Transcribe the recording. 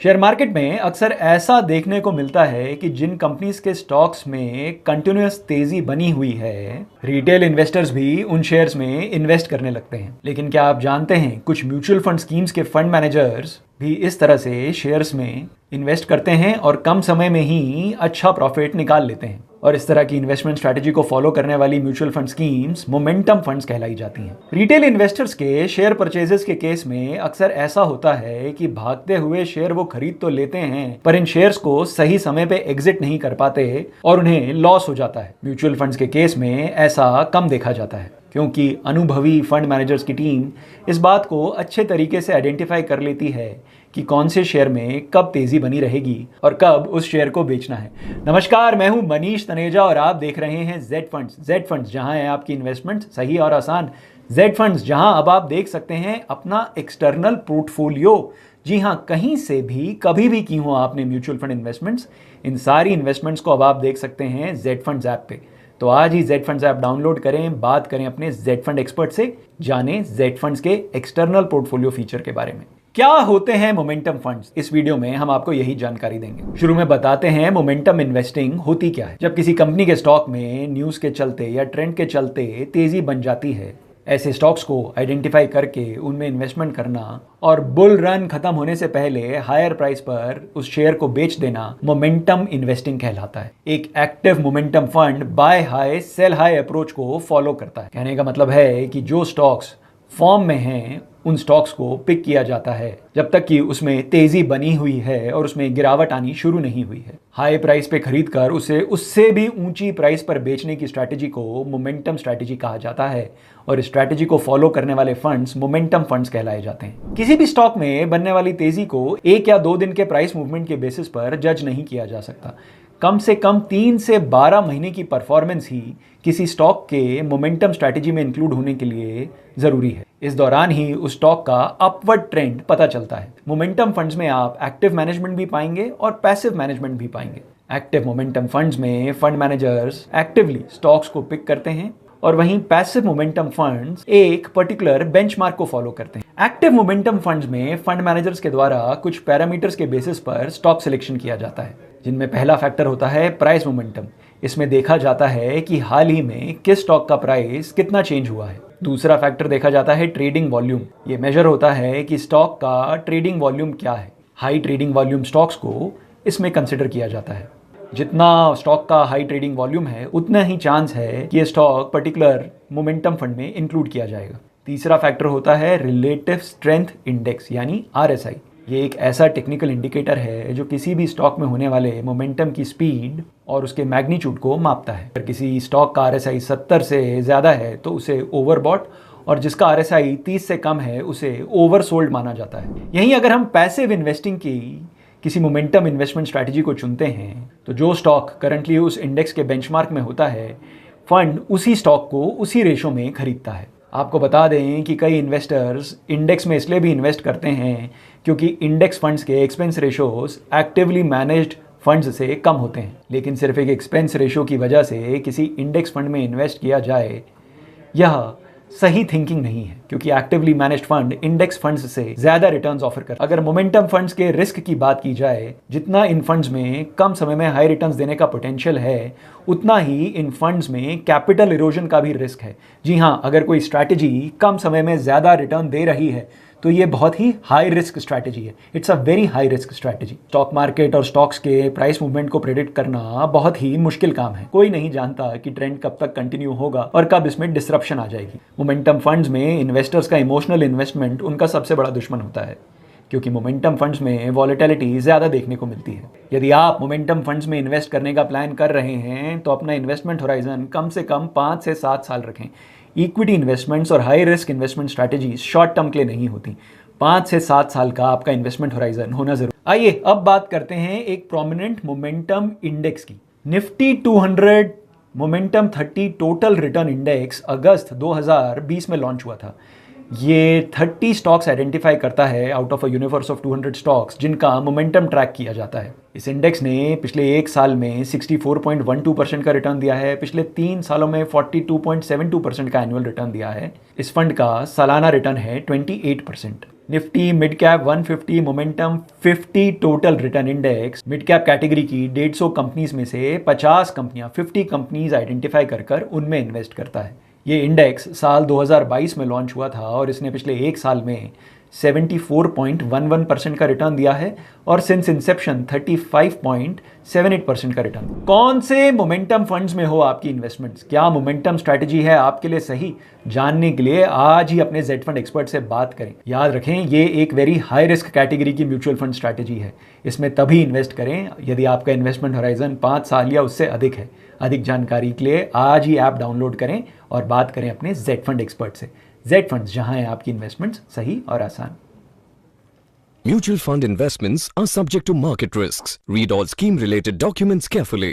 Share market में अक्सर ऐसा देखने को मिलता है कि जिन कंपनीज के स्टॉक्स में कंटिन्यूअस तेजी बनी हुई है, रिटेल इन्वेस्टर्स भी उन शेयर्स में इन्वेस्ट करने लगते हैं। लेकिन क्या आप जानते हैं, कुछ म्यूचुअल फंड स्कीम्स के फंड मैनेजर्स भी इस तरह से शेयर्स में इन्वेस्ट करते हैं और कम समय में ही अच्छा प्रॉफिट निकाल लेते हैं। और इस तरह की इन्वेस्टमेंट स्ट्रैटेजी को फॉलो करने वाली mutual fund schemes momentum funds कहलाई जाती हैं। रिटेल इन्वेस्टर्स के शेयर परचेजेस के केस में अक्सर ऐसा होता है कि भागते हुए शेयर वो खरीद तो लेते हैं, पर इन शेयर्स को सही समय पे एग्जिट नहीं कर पाते और उन्हें लॉस हो जाता है। म्यूचुअल फंड्स के केस में ऐसा कम देखा जाता है, क्योंकि अनुभवी फंड मैनेजर्स की टीम इस बात को अच्छे तरीके से आइडेंटिफाई कर लेती है कि कौन से शेयर में कब तेजी बनी रहेगी और कब उस शेयर को बेचना है। नमस्कार, मैं हूं मनीष तनेजा और आप देख रहे हैं जेड फंड्स। जेड फंड्स, जहां है आपकी इन्वेस्टमेंट सही और आसान। जेड फंड्स, जहां अब आप देख सकते हैं अपना एक्सटर्नल पोर्टफोलियो। जी हां, कहीं से भी कभी भी की हो आपने म्यूचुअल फंड इन्वेस्टमेंट्स, इन सारी इन्वेस्टमेंट्स को अब आप देख सकते हैं जेड फंड्स ऐप पे। तो आज ही जेड फंड्स ऐप डाउनलोड करें, बात करें अपने जेड फंड एक्सपर्ट से, जानें जेड फंड्स के एक्सटर्नल पोर्टफोलियो फीचर के बारे में। क्या होते हैं मोमेंटम फंड्स? इस वीडियो में हम आपको यही जानकारी देंगे। शुरू में बताते हैं मोमेंटम इन्वेस्टिंग होती क्या है। जब किसी कंपनी के स्टॉक में न्यूज के चलते या ट्रेंड के चलते तेजी बन जाती है, ऐसे स्टॉक्स को आइडेंटिफाई करके उनमें इन्वेस्टमेंट करना और बुल रन खत्म होने से पहले हायर प्राइस पर उस शेयर को बेच देना मोमेंटम इन्वेस्टिंग कहलाता है। एक active momentum fund buy high sell high approach को फॉलो करता है। कहने का मतलब है कि जो स्टॉक्स फॉर्म में हैं उन स्टॉक्स को पिक किया जाता है जब तक कि उसमें तेजी बनी हुई है और उसमें गिरावट आनी शुरू नहीं हुई है। हाई प्राइस पे खरीद कर उसे उससे भी ऊंची प्राइस पर बेचने की स्ट्रैटेजी को मोमेंटम स्ट्रैटेजी कहा जाता है और इस स्ट्रैटेजी को फॉलो करने वाले फंड्स मोमेंटम फंड्स कहलाए जाते हैं। किसी भी स्टॉक में बनने वाली तेजी को एक या दो दिन के प्राइस मूवमेंट के बेसिस पर जज नहीं किया जा सकता। कम से कम 3 से 12 महीने की परफॉर्मेंस ही किसी स्टॉक के मोमेंटम स्ट्रैटेजी में इंक्लूड होने के लिए जरूरी है। इस दौरान ही उस स्टॉक का अपवर्ड ट्रेंड पता चलता है। मोमेंटम फंड्स में आप एक्टिव मैनेजमेंट भी पाएंगे और पैसिव मैनेजमेंट भी पाएंगे। एक्टिव मोमेंटम फंड्स में फंड मैनेजर्स एक्टिवली स्टॉक्स को पिक करते हैं और वहीं पैसिव मोमेंटम फंड्स एक पर्टिकुलर बेंचमार्क को फॉलो करते हैं। एक्टिव मोमेंटम फंड्स में फंड मैनेजर्स के द्वारा कुछ पैरामीटर्स के बेसिस पर स्टॉक सिलेक्शन किया जाता है, जिनमें पहला फैक्टर होता है प्राइस मोमेंटम। इसमें देखा जाता है कि हाल ही में किस स्टॉक का प्राइस कितना चेंज हुआ है। दूसरा फैक्टर देखा जाता है ट्रेडिंग वॉल्यूम। ये मेजर होता है कि स्टॉक का ट्रेडिंग वॉल्यूम क्या है। हाई ट्रेडिंग वॉल्यूम स्टॉक्स को इसमें कंसिडर किया जाता है। जितना स्टॉक का हाई ट्रेडिंग वॉल्यूम है, उतना ही चांस है कि ये स्टॉक पर्टिकुलर मोमेंटम फंड में इंक्लूड किया जाएगा। तीसरा फैक्टर होता है रिलेटिव स्ट्रेंथ इंडेक्स यानी RSI। ये एक ऐसा टेक्निकल इंडिकेटर है जो किसी भी स्टॉक में होने वाले मोमेंटम की स्पीड और उसके मैग्नीट्यूड को मापता है। अगर किसी स्टॉक का RSI 70 से ज़्यादा है तो उसे ओवरबॉट, और जिसका RSI 30 से कम है उसे ओवरसोल्ड माना जाता है। यहीं अगर हम पैसिव इन्वेस्टिंग की किसी मोमेंटम इन्वेस्टमेंट स्ट्रैटेजी को चुनते हैं तो जो स्टॉक करंटली उस इंडेक्स के बेंचमार्क में होता है, फंड उसी स्टॉक को उसी रेशो में खरीदता है। आपको बता दें कि कई इन्वेस्टर्स इंडेक्स में इसलिए भी इन्वेस्ट करते हैं क्योंकि इंडेक्स फंड्स के expense ratios actively managed funds से कम होते हैं। लेकिन सिर्फ एक एक्सपेंस रेशो की वजह से किसी इंडेक्स फंड में इन्वेस्ट किया जाए, यह सही थिंकिंग नहीं है, क्योंकि actively managed fund index funds से ज्यादा रिटर्न्स ऑफर करते हैं। अगर मोमेंटम फंड्स के रिस्क की बात की जाए, जितना इन फंड्स में कम समय में हाई रिटर्न्स देने का पोटेंशियल है, उतना ही इन फंड्स में कैपिटल इरोजन का भी रिस्क है। जी हाँ, अगर कोई स्ट्रैटेजी कम समय में ज्यादा रिटर्न दे रही है तो ये बहुत ही हाई रिस्क स्ट्रैटेजी है। It's a very high risk strategy. Stock market और स्टॉक्स के प्राइस मूवमेंट को प्रेडिक्ट करना बहुत ही मुश्किल काम है। कोई नहीं जानता कि ट्रेंड कब तक कंटिन्यू होगा और कब इसमें डिसरप्शन आ जाएगी। मोमेंटम फंड्स में इन्वेस्टर्स का इमोशनल इन्वेस्टमेंट उनका सबसे बड़ा दुश्मन होता है, क्योंकि मोमेंटम फंड्स में वॉलेटिलिटी ज़्यादा देखने को मिलती है। यदि आप मोमेंटम फंड्स में इन्वेस्ट करने का प्लान कर रहे हैं तो अपना इन्वेस्टमेंट होराइजन कम से कम 5 से 7 साल रखें। इक्विटी इन्वेस्टमेंट्स और high risk investment strategy short term के लिए नहीं होती। 5 से 7 साल का आपका इन्वेस्टमेंट होराइजन होना जरूरी। आइए अब बात करते हैं एक प्रोमिनेंट मोमेंटम इंडेक्स की। Nifty 200 momentum 30 total return index अगस्त 2020 में लॉन्च हुआ था। ये 30 स्टॉक्स आइडेंटिफाई करता है out of a universe of 200 stocks जिनका मोमेंटम ट्रैक किया जाता है। इस इंडेक्स ने पिछले एक साल में 64.12% का रिटर्न दिया है, पिछले 3 सालों में 42.72% का एनुअल रिटर्न दिया है। इस फंड का सालाना रिटर्न है 28%। Nifty mid cap 150 momentum 50 total return index mid cap category की 150 कंपनीज में से 50 कंपनियां 50 कंपनीज आइडेंटिफाई कर उनमें इन्वेस्ट करता है। ये इंडेक्स साल 2022 में लॉन्च हुआ था और इसने पिछले एक साल में 74.11% का रिटर्न दिया है और सिंस इंसेप्शन 35.78% का रिटर्न। कौन से मोमेंटम फंड्स में हो आपकी इन्वेस्टमेंट्स, क्या मोमेंटम स्ट्रैटेजी है आपके लिए सही, जानने के लिए आज ही अपने जेड फंड एक्सपर्ट से बात करें। याद रखें, ये एक वेरी हाई रिस्क कैटेगरी की म्यूचुअल फंड स्ट्रैटेजी है। इसमें तभी इन्वेस्ट करें यदि आपका इन्वेस्टमेंट होराइजन 5 साल या उससे अधिक है। अधिक जानकारी के लिए आज ही ऐप डाउनलोड करें और बात करें अपने जेड फंड एक्सपर्ट से। जेड फंड्स, जहां है आपकी इन्वेस्टमेंट्स सही और आसान। Mutual fund investments are subject to market risks. Read all scheme related documents carefully.